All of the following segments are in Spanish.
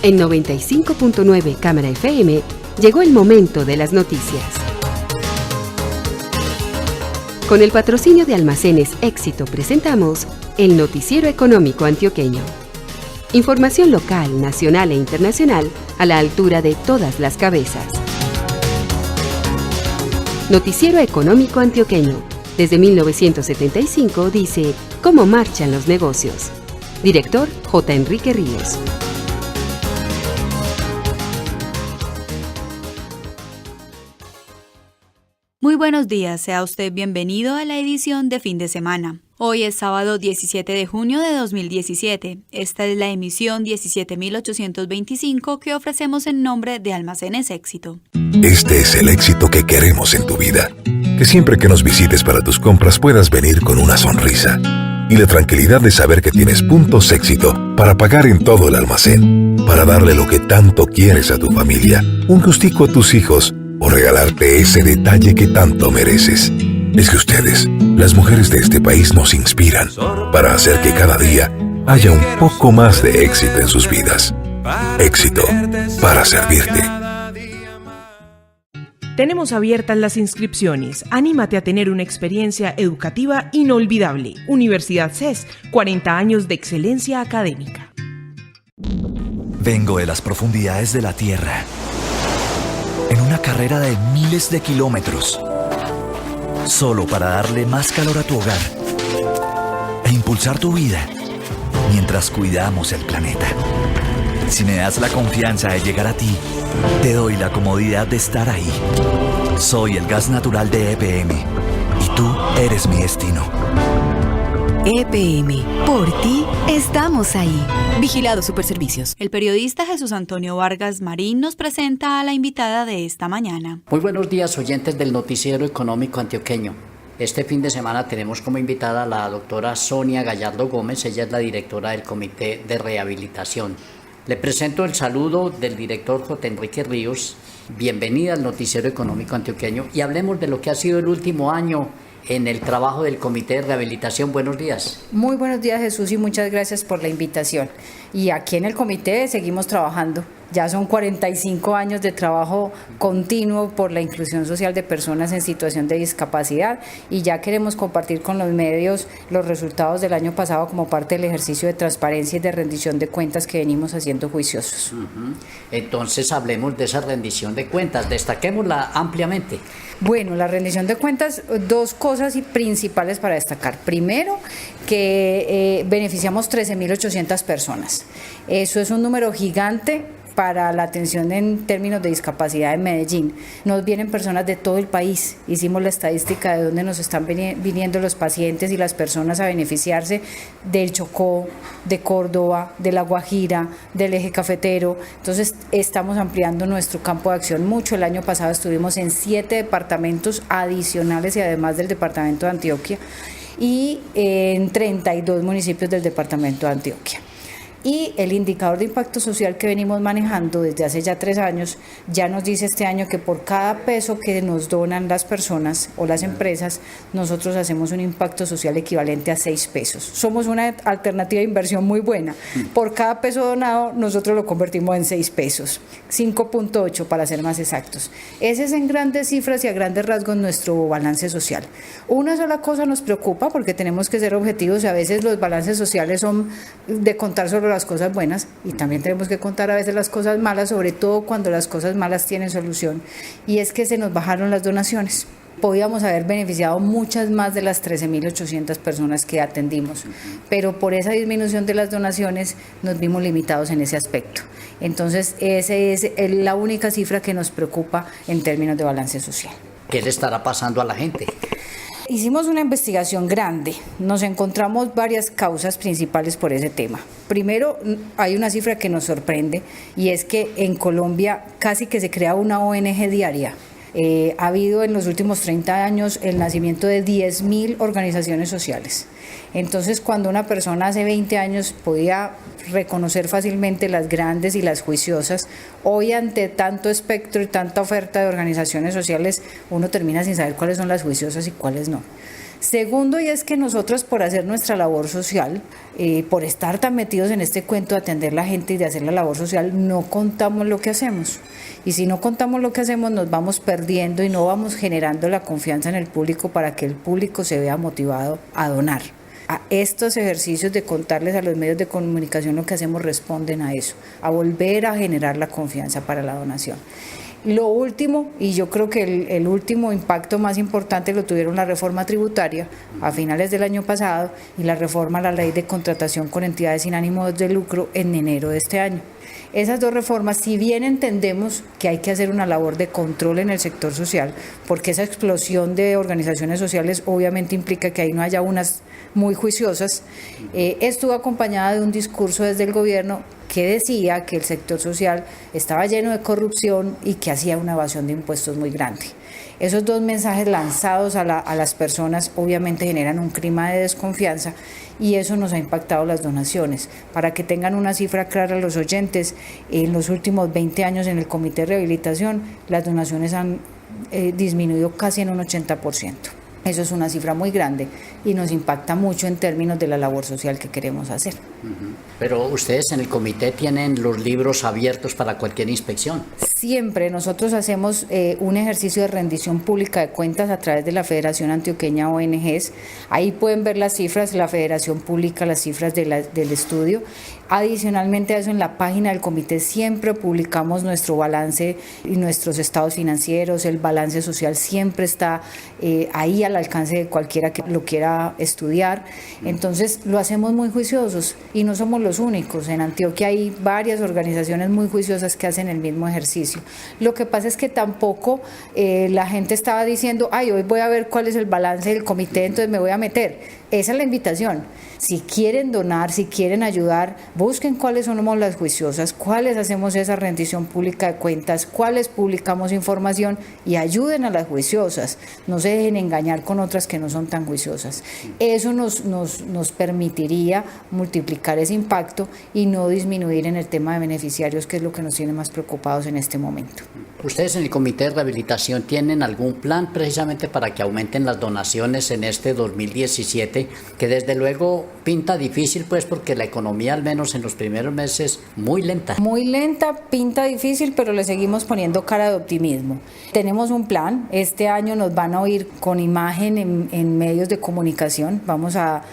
En 95.9 Cámara FM llegó el momento de las noticias. Con el patrocinio de Almacenes Éxito presentamos el Noticiero Económico Antioqueño. Información local, nacional e internacional a la altura de todas las cabezas. Noticiero Económico Antioqueño. Desde 1975 dice cómo marchan los negocios. Director J. Enrique Ríos. Muy buenos días, sea usted bienvenido a la edición de fin de semana. Hoy es sábado 17 de junio de 2017. Esta es la emisión 17.825 que ofrecemos en nombre de Almacenes Éxito. Este es el éxito que queremos en tu vida. Que siempre que nos visites para tus compras puedas venir con una sonrisa y la tranquilidad de saber que tienes puntos éxito para pagar en todo el almacén, para darle lo que tanto quieres a tu familia, un gustico a tus hijos o regalarte ese detalle que tanto mereces. Es que ustedes, las mujeres de este país, nos inspiran para hacer que cada día haya un poco más de éxito en sus vidas. Éxito para servirte. Tenemos abiertas las inscripciones. Anímate a tener una experiencia educativa inolvidable. Universidad CES, 40 años de excelencia académica. Vengo de las profundidades de la Tierra, en una carrera de miles de kilómetros, solo para darle más calor a tu hogar e impulsar tu vida mientras cuidamos el planeta. Si me das la confianza de llegar a ti, te doy la comodidad de estar ahí. Soy el gas natural de EPM y tú eres mi destino. EPM, por ti estamos ahí. Vigilado Superservicios. El periodista Jesús Antonio Vargas Marín nos presenta a la invitada de esta mañana. Muy buenos días, oyentes del Noticiero Económico Antioqueño. Este fin de semana tenemos como invitada a la doctora Sonia Gallardo Gómez. Ella es la directora del Comité de Rehabilitación. Le presento el saludo del director J. Enrique Ríos. Bienvenida al Noticiero Económico Antioqueño y hablemos de lo que ha sido el último año en el trabajo del Comité de Rehabilitación. Buenos días. Muy buenos días, Jesús, y muchas gracias por la invitación. Y aquí en el comité seguimos trabajando. Ya son 45 años de trabajo continuo por la inclusión social de personas en situación de discapacidad y ya queremos compartir con los medios los resultados del año pasado como parte del ejercicio de transparencia y de rendición de cuentas que venimos haciendo juiciosos. Entonces hablemos de esa rendición de cuentas, destaquémosla ampliamente. Bueno, la rendición de cuentas, dos cosas principales para destacar. Primero, que beneficiamos 13.800 personas. Eso es un número gigante para la atención en términos de discapacidad en Medellín. Nos vienen personas de todo el país. Hicimos la estadística de dónde nos están viniendo los pacientes y las personas a beneficiarse del Chocó, de Córdoba, de La Guajira, del Eje Cafetero. Entonces estamos ampliando nuestro campo de acción mucho. El año pasado estuvimos en 7 departamentos adicionales y además del departamento de Antioquia y en 32 municipios del departamento de Antioquia. Y el indicador de impacto social que venimos manejando desde hace ya 3 años, ya nos dice este año que por cada peso que nos donan las personas o las empresas, nosotros hacemos un impacto social equivalente a 6 pesos. Somos una alternativa de inversión muy buena. Por cada peso donado, nosotros lo convertimos en 6 pesos, 5.8 para ser más exactos. Ese es en grandes cifras y a grandes rasgos nuestro balance social. Una sola cosa nos preocupa porque tenemos que ser objetivos y a veces los balances sociales son de contar solo las cosas buenas y también tenemos que contar a veces las cosas malas, sobre todo cuando las cosas malas tienen solución, y es que se nos bajaron las donaciones. Podíamos haber beneficiado muchas más de las 13.800 personas que atendimos, pero por esa disminución de las donaciones nos vimos limitados en ese aspecto. Entonces esa es la única cifra que nos preocupa en términos de balance social. ¿Qué le estará pasando a la gente? Hicimos una investigación grande, nos encontramos varias causas principales por ese tema. Primero, hay una cifra que nos sorprende y es que en Colombia casi que se crea una ONG diaria. Ha habido en los últimos 30 años el nacimiento de 10.000 organizaciones sociales. Entonces, cuando una persona hace 20 años podía reconocer fácilmente las grandes y las juiciosas, hoy ante tanto espectro y tanta oferta de organizaciones sociales, uno termina sin saber cuáles son las juiciosas y cuáles no. Segundo, y es que nosotros por hacer nuestra labor social, por estar tan metidos en este cuento de atender a la gente y de hacer la labor social, no contamos lo que hacemos. Y si no contamos lo que hacemos, nos vamos perdiendo y no vamos generando la confianza en el público para que el público se vea motivado a donar. A estos ejercicios de contarles a los medios de comunicación lo que hacemos responden a eso, a volver a generar la confianza para la donación. Lo último, y yo creo que el último impacto más importante lo tuvieron la reforma tributaria a finales del año pasado y la reforma a la ley de contratación con entidades sin ánimo de lucro en enero de este año. Esas dos reformas, si bien entendemos que hay que hacer una labor de control en el sector social, porque esa explosión de organizaciones sociales obviamente implica que ahí no haya unas muy juiciosas, estuvo acompañada de un discurso desde el gobierno que decía que el sector social estaba lleno de corrupción y que hacía una evasión de impuestos muy grande. Esos dos mensajes lanzados a las personas obviamente generan un clima de desconfianza y eso nos ha impactado las donaciones. Para que tengan una cifra clara los oyentes, en los últimos 20 años en el Comité de Rehabilitación las donaciones han disminuido casi en un 80%. Eso es una cifra muy grande y nos impacta mucho en términos de la labor social que queremos hacer. Pero ustedes en el comité tienen los libros abiertos para cualquier inspección. Siempre nosotros hacemos un ejercicio de rendición pública de cuentas a través de la Federación Antioqueña ONGs. Ahí pueden ver las cifras, la Federación publica las cifras del estudio. Adicionalmente a eso, en la página del comité siempre publicamos nuestro balance y nuestros estados financieros, el balance social siempre está ahí al alcance de cualquiera que lo quiera estudiar. Entonces lo hacemos muy juiciosos y no somos los únicos. En Antioquia hay varias organizaciones muy juiciosas que hacen el mismo ejercicio. Lo que pasa es que tampoco la gente estaba diciendo, ay, hoy voy a ver cuál es el balance del comité, entonces me voy a meter. Esa es la invitación. Si quieren donar, si quieren ayudar, busquen cuáles somos las juiciosas, cuáles hacemos esa rendición pública de cuentas, cuáles publicamos información y ayuden a las juiciosas. No se dejen engañar con otras que no son tan juiciosas. Eso nos permitiría multiplicar ese impacto y no disminuir en el tema de beneficiarios, que es lo que nos tiene más preocupados en este momento. ¿Ustedes en el Comité de Rehabilitación tienen algún plan precisamente para que aumenten las donaciones en este 2017, que desde luego pinta difícil, pues porque la economía, al menos en los primeros meses, muy lenta? Muy lenta, pinta difícil, pero le seguimos poniendo cara de optimismo. Tenemos un plan, este año nos van a oír con imagen en medios de comunicación, vamos a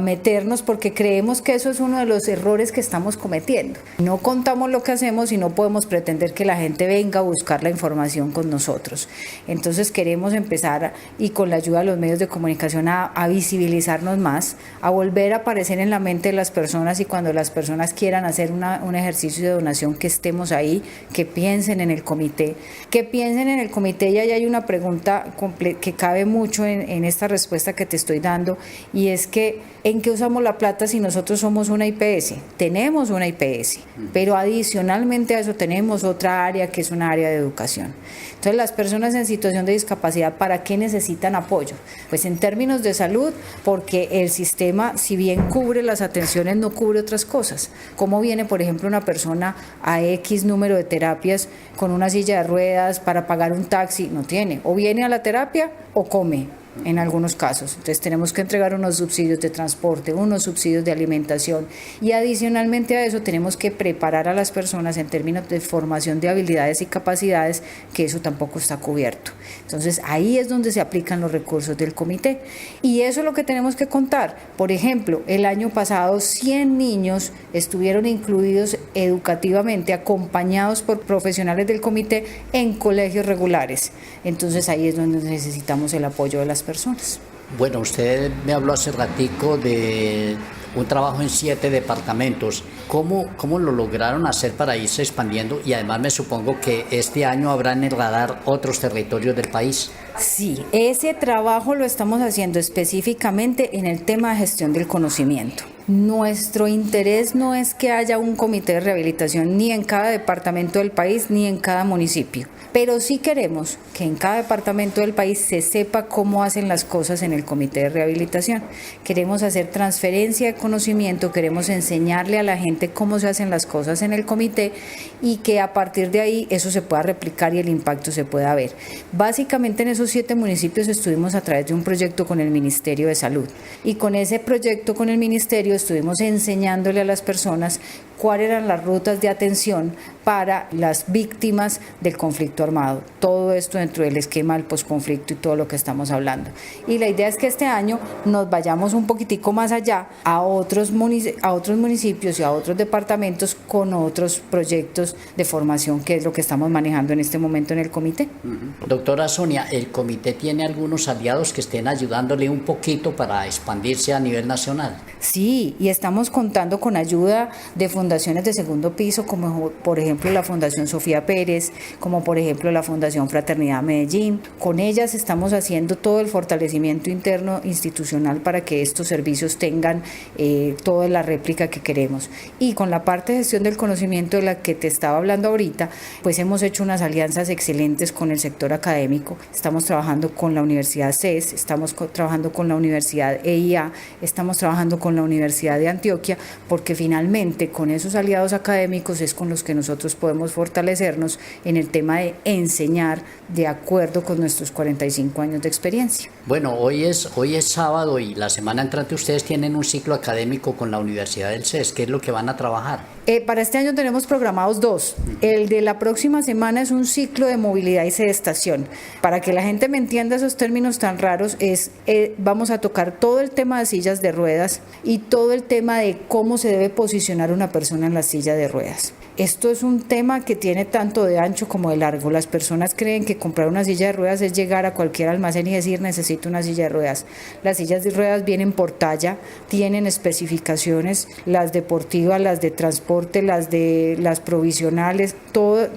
meternos porque creemos que eso es uno de los errores que estamos cometiendo. No contamos lo que hacemos y no podemos pretender que la gente venga a buscar la información con nosotros. Entonces queremos empezar, y con la ayuda de los medios de comunicación, a visibilizarnos más, a volver a aparecer en la mente de las personas, y cuando las personas quieran hacer un ejercicio de donación, que estemos ahí, que piensen en el comité, y ahí hay una pregunta que cabe mucho en esta respuesta que te estoy dando, y es que ¿en qué usamos la plata si nosotros somos una IPS? Tenemos una IPS, pero adicionalmente a eso tenemos otra área que es una área de educación. Entonces, las personas en situación de discapacidad, ¿para qué necesitan apoyo? Pues en términos de salud, porque el sistema, si bien cubre las atenciones, no cubre otras cosas. ¿Cómo viene, por ejemplo, una persona a X número de terapias con una silla de ruedas para pagar un taxi? No tiene. O viene a la terapia o come, en algunos casos. Entonces tenemos que entregar unos subsidios de transporte, unos subsidios de alimentación, y adicionalmente a eso tenemos que preparar a las personas en términos de formación de habilidades y capacidades, que eso tampoco está cubierto. Entonces ahí es donde se aplican los recursos del comité, y eso es lo que tenemos que contar. Por ejemplo, el año pasado 100 niños estuvieron incluidos educativamente, acompañados por profesionales del comité en colegios regulares. Entonces ahí es donde necesitamos el apoyo de las personas. Bueno, usted me habló hace ratico de un trabajo en 7 departamentos. ¿Cómo lo lograron hacer para irse expandiendo? Y además me supongo que este año habrán en el radar otros territorios del país. Sí, ese trabajo lo estamos haciendo específicamente en el tema de gestión del conocimiento. Nuestro interés no es que haya un comité de rehabilitación ni en cada departamento del país ni en cada municipio, pero sí queremos que en cada departamento del país se sepa cómo hacen las cosas en el comité de rehabilitación. Queremos hacer transferencia de conocimiento, queremos enseñarle a la gente cómo se hacen las cosas en el comité y que a partir de ahí eso se pueda replicar y el impacto se pueda ver. Básicamente en esos 7 municipios estuvimos a través de un proyecto con el Ministerio de Salud y con ese proyecto con el Ministerio estuvimos enseñándole a las personas cuáles eran las rutas de atención para las víctimas del conflicto armado. Todo esto dentro del esquema del posconflicto y todo lo que estamos hablando. Y la idea es que este año nos vayamos un poquitico más allá a otros municipios y a otros departamentos con otros proyectos de formación, que es lo que estamos manejando en este momento en el comité. Doctora Sonia, ¿el comité tiene algunos aliados que estén ayudándole un poquito para expandirse a nivel nacional? Sí, y estamos contando con ayuda de fundaciones de segundo piso, como por ejemplo la Fundación Sofía Pérez, como por ejemplo la Fundación Fraternidad Medellín. Con ellas estamos haciendo todo el fortalecimiento interno institucional para que estos servicios tengan toda la réplica que queremos. Y con la parte de gestión del conocimiento de la que te estaba hablando ahorita, pues hemos hecho unas alianzas excelentes con el sector académico. Estamos trabajando con la Universidad CES, estamos trabajando con la Universidad EIA, estamos trabajando con la Universidad de Antioquia, porque finalmente con esos aliados académicos es con los que nosotros podemos fortalecernos en el tema de enseñar de acuerdo con nuestros 45 años de experiencia. Bueno, hoy es sábado y la semana entrante ustedes tienen un ciclo académico con la Universidad del CES. ¿Qué es lo que van a trabajar? Para este año tenemos programados 2. El de la próxima semana es un ciclo de movilidad y sedestación. Para que la gente me entienda esos términos tan raros, vamos a tocar todo el tema de sillas de ruedas y todo el tema de cómo se debe posicionar una persona en la silla de ruedas. Esto es un tema que tiene tanto de ancho como de largo. Las personas creen que comprar una silla de ruedas es llegar a cualquier almacén y decir necesito una silla de ruedas. Las sillas de ruedas vienen por talla, tienen especificaciones, las deportivas, las de transporte, las provisionales,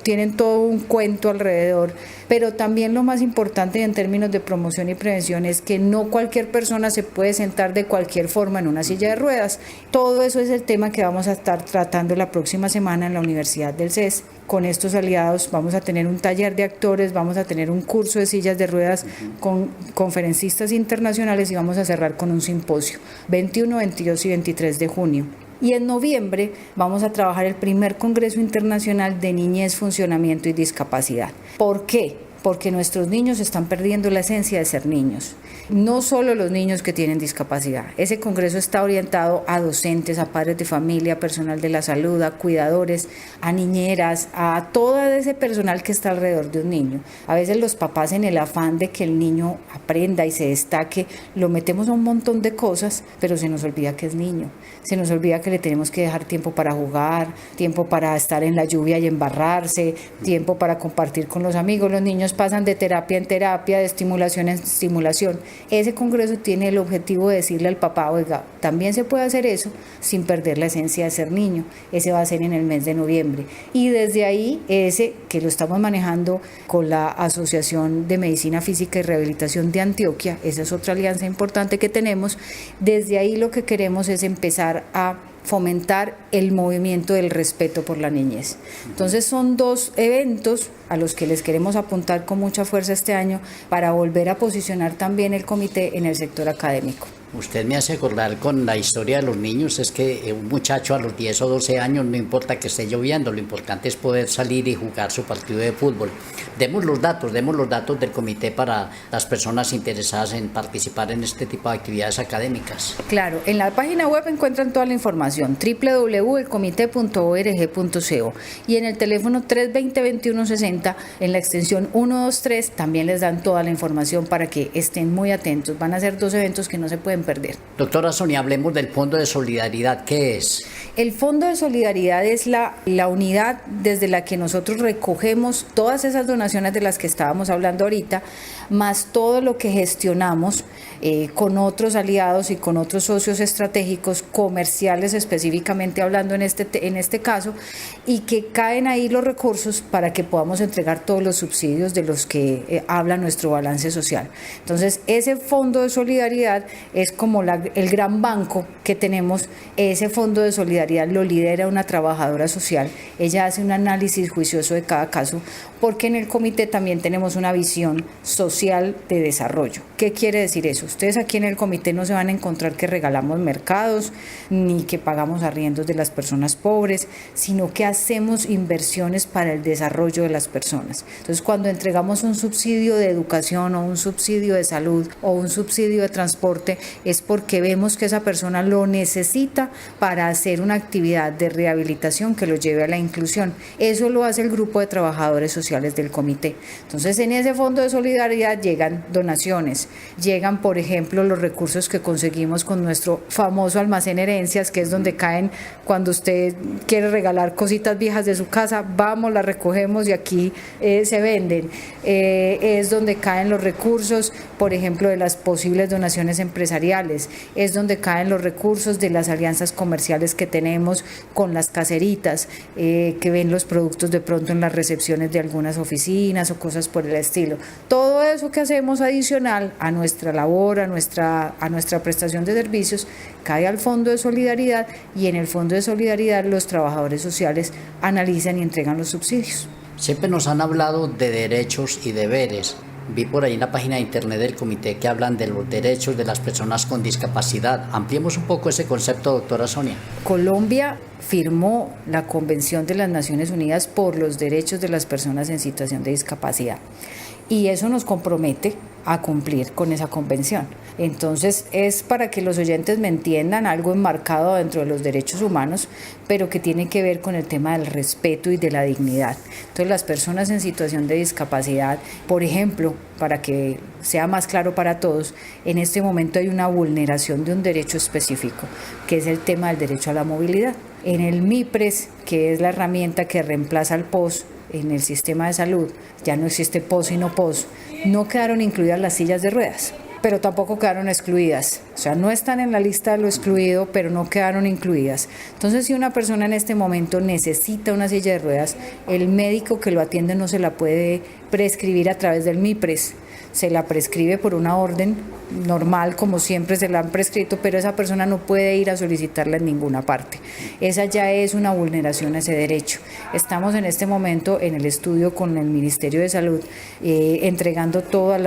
tienen todo un cuento alrededor. Pero también lo más importante en términos de promoción y prevención es que no cualquier persona se puede sentar de cualquier forma en una silla de ruedas. Todo eso es el tema que vamos a estar tratando la próxima semana en la Universidad del CES. Con estos aliados vamos a tener un taller de actores, vamos a tener un curso de sillas de ruedas con conferencistas internacionales y vamos a cerrar con un simposio 21, 22 y 23 de junio. Y en noviembre vamos a trabajar el primer Congreso Internacional de Niñez, Funcionamiento y Discapacidad. ¿Por qué? Porque nuestros niños están perdiendo la esencia de ser niños. No solo los niños que tienen discapacidad. Ese congreso está orientado a docentes, a padres de familia, a personal de la salud, a cuidadores, a niñeras, a todo ese personal que está alrededor de un niño. A veces los papás, en el afán de que el niño aprenda y se destaque, lo metemos a un montón de cosas, pero se nos olvida que es niño. Se nos olvida que le tenemos que dejar tiempo para jugar, tiempo para estar en la lluvia y embarrarse, tiempo para compartir con los amigos. Los niños pasan de terapia en terapia, de estimulación en estimulación. Ese congreso tiene el objetivo de decirle al papá, oiga, también se puede hacer eso sin perder la esencia de ser niño. Ese va a ser en el mes de noviembre. Y desde ahí, ese que lo estamos manejando con la Asociación de Medicina Física y Rehabilitación de Antioquia, esa es otra alianza importante que tenemos. Desde ahí lo que queremos es empezar a fomentar el movimiento del respeto por la niñez. Entonces son 2 eventos a los que les queremos apuntar con mucha fuerza este año para volver a posicionar también el comité en el sector académico. Usted me hace acordar con la historia de los niños, es que un muchacho a los 10 o 12 años, no importa que esté lloviendo, lo importante es poder salir y jugar su partido de fútbol. Demos los datos del comité para las personas interesadas en participar en este tipo de actividades académicas. Claro, en la página web encuentran toda la información, www.elcomite.org.co, y en el teléfono 320-2160, en la extensión 123, también les dan toda la información para que estén muy atentos. Van a ser 2 eventos que no se pueden perder. Doctora Sonia, hablemos del Fondo de Solidaridad. ¿Qué es? El Fondo de Solidaridad es la unidad desde la que nosotros recogemos todas esas donaciones de las que estábamos hablando ahorita, más todo lo que gestionamos con otros aliados y con otros socios estratégicos, comerciales específicamente hablando en este caso, y que caen ahí los recursos para que podamos entregar todos los subsidios de los que habla nuestro balance social. Entonces, ese Fondo de Solidaridad es como el gran banco que tenemos. Ese Fondo de Solidaridad lo lidera una trabajadora social. Ella hace un análisis juicioso de cada caso, porque en el comité también tenemos una visión social de desarrollo. ¿Qué quiere decir eso? Ustedes aquí en el comité no se van a encontrar que regalamos mercados, ni que pagamos arriendos de las personas pobres, sino que hacemos inversiones para el desarrollo de las personas. Entonces, cuando entregamos un subsidio de educación o un subsidio de salud o un subsidio de transporte, es porque vemos que esa persona lo necesita para hacer una actividad de rehabilitación que lo lleve a la inclusión. Eso lo hace el grupo de trabajadores sociales del comité. Entonces, en ese Fondo de Solidaridad llegan donaciones, llegan, por ejemplo, los recursos que conseguimos con nuestro famoso almacén herencias, que es donde caen cuando usted quiere regalar cositas viejas de su casa, vamos, las recogemos y aquí se venden. Es donde caen los recursos, por ejemplo, de las posibles donaciones empresariales, es donde caen los recursos de las alianzas comerciales que tenemos con las caseritas, que ven los productos de pronto en las recepciones de algunas oficinas o cosas por el estilo. Todo eso que hacemos adicional a nuestra labor, a nuestra prestación de servicios, cae al Fondo de Solidaridad, y en el Fondo de Solidaridad los trabajadores sociales analizan y entregan los subsidios. Siempre nos han hablado de derechos y deberes. Vi por ahí en la página de internet del comité que hablan de los derechos de las personas con discapacidad. Ampliemos un poco ese concepto, doctora Sonia. Colombia firmó la Convención de las Naciones Unidas por los Derechos de las Personas en Situación de Discapacidad, y eso nos compromete a cumplir con esa convención. Entonces, es para que los oyentes me entiendan, algo enmarcado dentro de los derechos humanos, pero que tiene que ver con el tema del respeto y de la dignidad. Entonces, las personas en situación de discapacidad, por ejemplo, para que sea más claro para todos, en este momento hay una vulneración de un derecho específico, que es el tema del derecho a la movilidad. En el MIPRES, que es la herramienta que reemplaza al POS en el sistema de salud, ya no existe POS sino POS, no quedaron incluidas las sillas de ruedas, pero tampoco quedaron excluidas. O sea, no están en la lista de lo excluido, pero no quedaron incluidas. Entonces, si una persona en este momento necesita una silla de ruedas, el médico que lo atiende no se la puede prescribir a través del MIPRES. Se la prescribe por una orden normal, como siempre se la han prescrito, pero esa persona no puede ir a solicitarla en ninguna parte. Esa ya es una vulneración a ese derecho. Estamos en este momento en el estudio con el Ministerio de Salud, entregando todos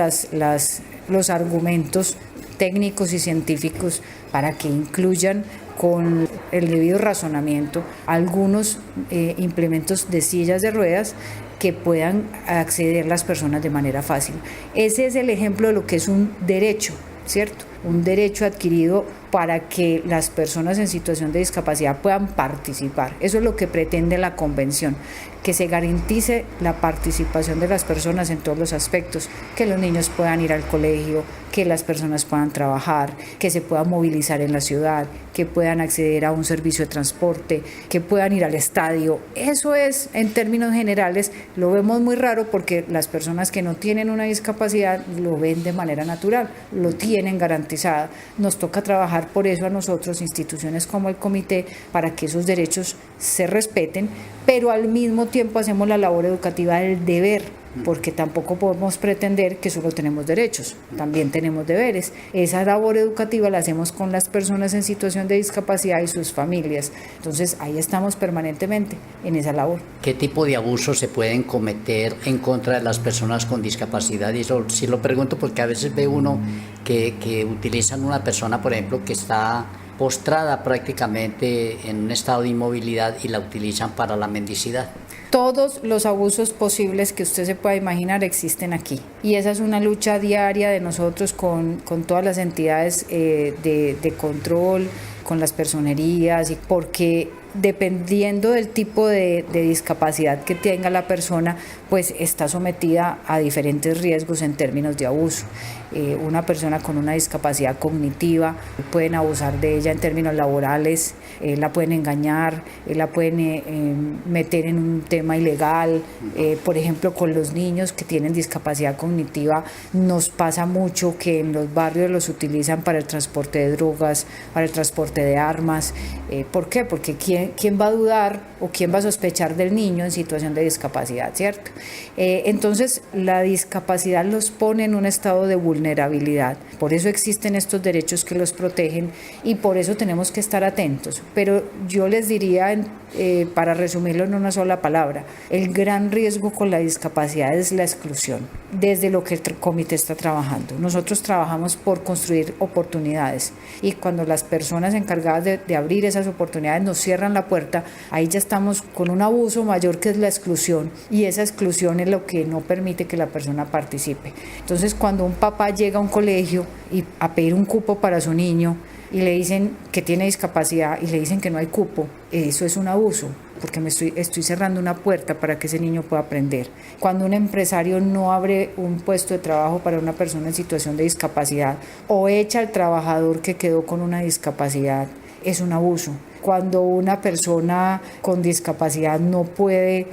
los argumentos técnicos y científicos para que incluyan con el debido razonamiento algunos implementos de sillas de ruedas que puedan acceder las personas de manera fácil. Ese es el ejemplo de lo que es un derecho, ¿cierto? Un derecho adquirido para que las personas en situación de discapacidad puedan participar. Eso es lo que pretende la convención, que se garantice la participación de las personas en todos los aspectos, que los niños puedan ir al colegio, que las personas puedan trabajar, que se puedan movilizar en la ciudad, que puedan acceder a un servicio de transporte, que puedan ir al estadio. Eso es, en términos generales, lo vemos muy raro porque las personas que no tienen una discapacidad lo ven de manera natural, lo tienen garantizada. Nos toca trabajar por eso a nosotros, instituciones como el comité, para que esos derechos se respeten, pero al mismo tiempo hacemos la labor educativa del deber, porque tampoco podemos pretender que solo tenemos derechos, también tenemos deberes. Esa labor educativa la hacemos con las personas en situación de discapacidad y sus familias. Entonces, ahí estamos permanentemente en esa labor. ¿Qué tipo de abusos se pueden cometer en contra de las personas con discapacidad? Y eso sí lo pregunto porque a veces ve uno que utilizan una persona, por ejemplo, que está postrada prácticamente en un estado de inmovilidad y la utilizan para la mendicidad. Todos los abusos posibles que usted se pueda imaginar existen aquí, y esa es una lucha diaria de nosotros con todas las entidades de control, con las personerías, y porque dependiendo del tipo de discapacidad que tenga la persona, pues está sometida a diferentes riesgos en términos de abuso. Una persona con una discapacidad cognitiva, pueden abusar de ella en términos laborales, la pueden engañar, la pueden meter en un tema ilegal. Por ejemplo, con los niños que tienen discapacidad cognitiva nos pasa mucho que en los barrios los utilizan para el transporte de drogas, para el transporte de armas. ¿Por qué? Porque ¿quién va a dudar o quién va a sospechar del niño en situación de discapacidad, ¿cierto? Entonces, la discapacidad los pone en un estado de vulnerabilidad. Por eso existen estos derechos que los protegen y por eso tenemos que estar atentos. Pero yo les diría, para resumirlo en una sola palabra, el gran riesgo con la discapacidad es la exclusión, desde lo que el comité está trabajando. Nosotros trabajamos por construir oportunidades y cuando las personas encargadas de abrir esas oportunidades nos cierran la puerta, ahí ya estamos con un abuso mayor que es la exclusión, y esa exclusión es lo que no permite que la persona participe. Entonces, cuando un papá llega a un colegio y a pedir un cupo para su niño y le dicen que tiene discapacidad y le dicen que no hay cupo, eso es un abuso, porque estoy cerrando una puerta para que ese niño pueda aprender. Cuando un empresario no abre un puesto de trabajo para una persona en situación de discapacidad o echa al trabajador que quedó con una discapacidad, es un abuso. Cuando una persona con discapacidad no puede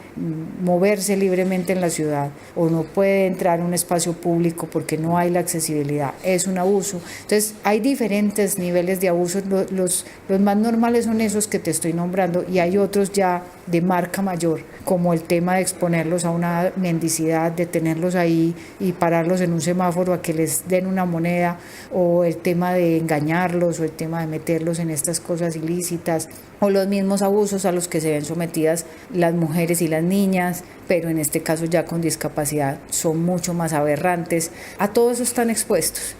moverse libremente en la ciudad o no puede entrar a un espacio público porque no hay la accesibilidad, es un abuso. Entonces, hay diferentes niveles de abuso. Los más normales son esos que te estoy nombrando, y hay otros ya de marca mayor, como el tema de exponerlos a una mendicidad, de tenerlos ahí y pararlos en un semáforo a que les den una moneda, o el tema de engañarlos, o el tema de meterlos en estas cosas ilícitas, o los mismos abusos a los que se ven sometidas las mujeres y las niñas, pero en este caso ya con discapacidad son mucho más aberrantes. A todo eso están expuestos.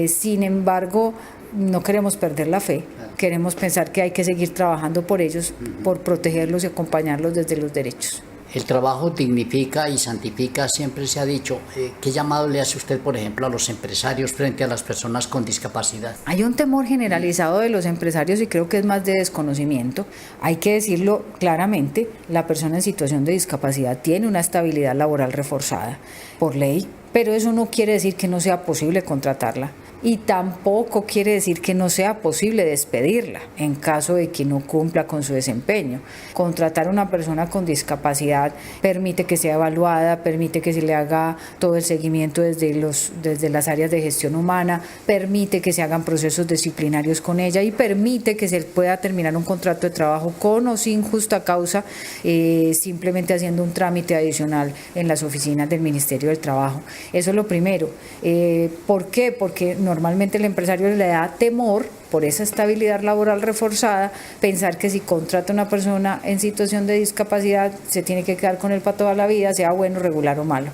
Sin embargo, no queremos perder la fe, queremos pensar que hay que seguir trabajando por ellos, por protegerlos y acompañarlos desde los derechos. El trabajo dignifica y santifica, siempre se ha dicho. ¿Qué llamado le hace usted, por ejemplo, a los empresarios frente a las personas con discapacidad? Hay un temor generalizado de los empresarios y creo que es más de desconocimiento. Hay que decirlo claramente, la persona en situación de discapacidad tiene una estabilidad laboral reforzada por ley, pero eso no quiere decir que no sea posible contratarla. Y tampoco quiere decir que no sea posible despedirla en caso de que no cumpla con su desempeño. Contratar a una persona con discapacidad permite que sea evaluada, permite que se le haga todo el seguimiento desde las áreas de gestión humana, permite que se hagan procesos disciplinarios con ella y permite que se pueda terminar un contrato de trabajo con o sin justa causa, simplemente haciendo un trámite adicional en las oficinas del Ministerio del Trabajo. Eso es lo primero. ¿Por qué? Porque normalmente el empresario le da temor, por esa estabilidad laboral reforzada, pensar que si contrata a una persona en situación de discapacidad se tiene que quedar con él para toda la vida, sea bueno, regular o malo.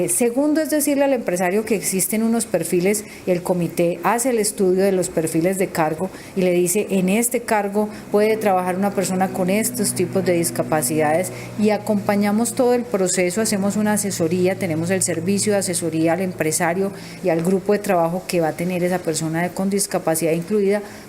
Segundo, es decirle al empresario que existen unos perfiles, el comité hace el estudio de los perfiles de cargo y le dice, en este cargo puede trabajar una persona con estos tipos de discapacidades, y acompañamos todo el proceso, hacemos una asesoría, tenemos el servicio de asesoría al empresario y al grupo de trabajo que va a tener esa persona con discapacidad incluida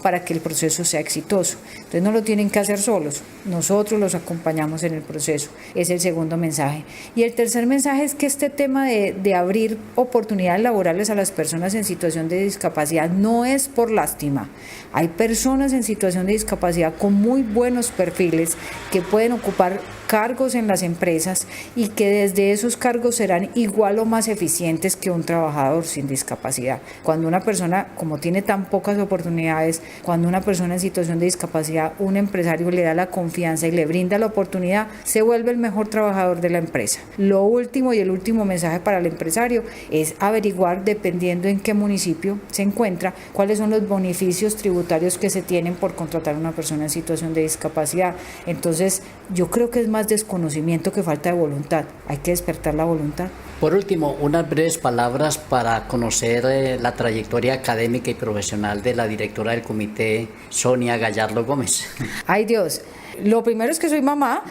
para que el proceso sea exitoso. Entonces no lo tienen que hacer solos, nosotros los acompañamos en el proceso. Es el segundo mensaje. Y el tercer mensaje es que este tema de abrir oportunidades laborales a las personas en situación de discapacidad no es por lástima. Hay personas en situación de discapacidad con muy buenos perfiles que pueden ocupar cargos en las empresas y que desde esos cargos serán igual o más eficientes que un trabajador sin discapacidad. Cuando una persona, como tiene tan pocas oportunidades, cuando una persona en situación de discapacidad, un empresario le da la confianza y le brinda la oportunidad, se vuelve el mejor trabajador de la empresa. Lo último y el último mensaje para el empresario es averiguar, dependiendo en qué municipio se encuentra, cuáles son los beneficios tributarios que se tienen por contratar a una persona en situación de discapacidad. Entonces, yo creo que es más desconocimiento que falta de voluntad. Hay que despertar la voluntad. Por último, unas breves palabras para conocer la trayectoria académica y profesional de la directora del comité, Sonia Gallardo Gómez. Ay Dios, lo primero es que soy mamá,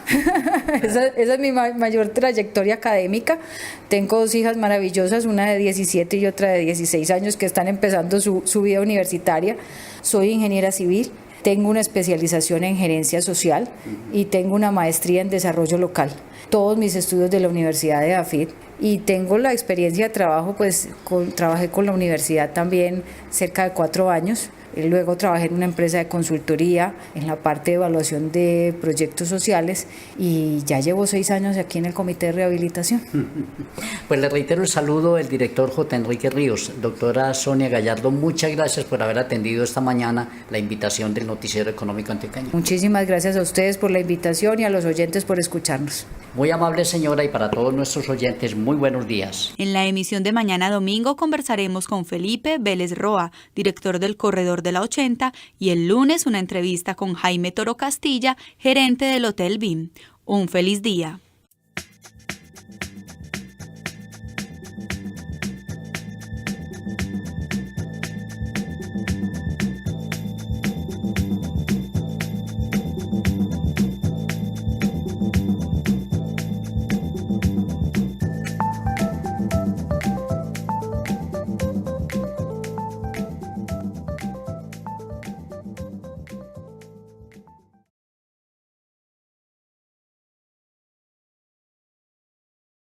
esa es mi mayor trayectoria académica. Tengo 2 hijas maravillosas, una de 17 y otra de 16 años que están empezando su vida universitaria. Soy ingeniera civil. tengo una especialización en gerencia social y tengo una maestría en desarrollo local. Todos mis estudios de la Universidad de AFIT, y tengo la experiencia de trabajo, pues trabajé con la universidad también cerca de 4 años. Luego trabajé en una empresa de consultoría en la parte de evaluación de proyectos sociales y ya llevo 6 años aquí en el Comité de Rehabilitación. Pues le reitero el saludo del director J. Enrique Ríos. Doctora Sonia Gallardo, muchas gracias por haber atendido esta mañana la invitación del Noticiero Económico Antioqueño. Muchísimas gracias a ustedes por la invitación y a los oyentes por escucharnos. Muy amable señora, y para todos nuestros oyentes, muy buenos días. En la emisión de mañana domingo conversaremos con Felipe Vélez Roa, director del Corredor de la 80, y el lunes una entrevista con Jaime Toro Castilla, gerente del Hotel BIM. Un feliz día.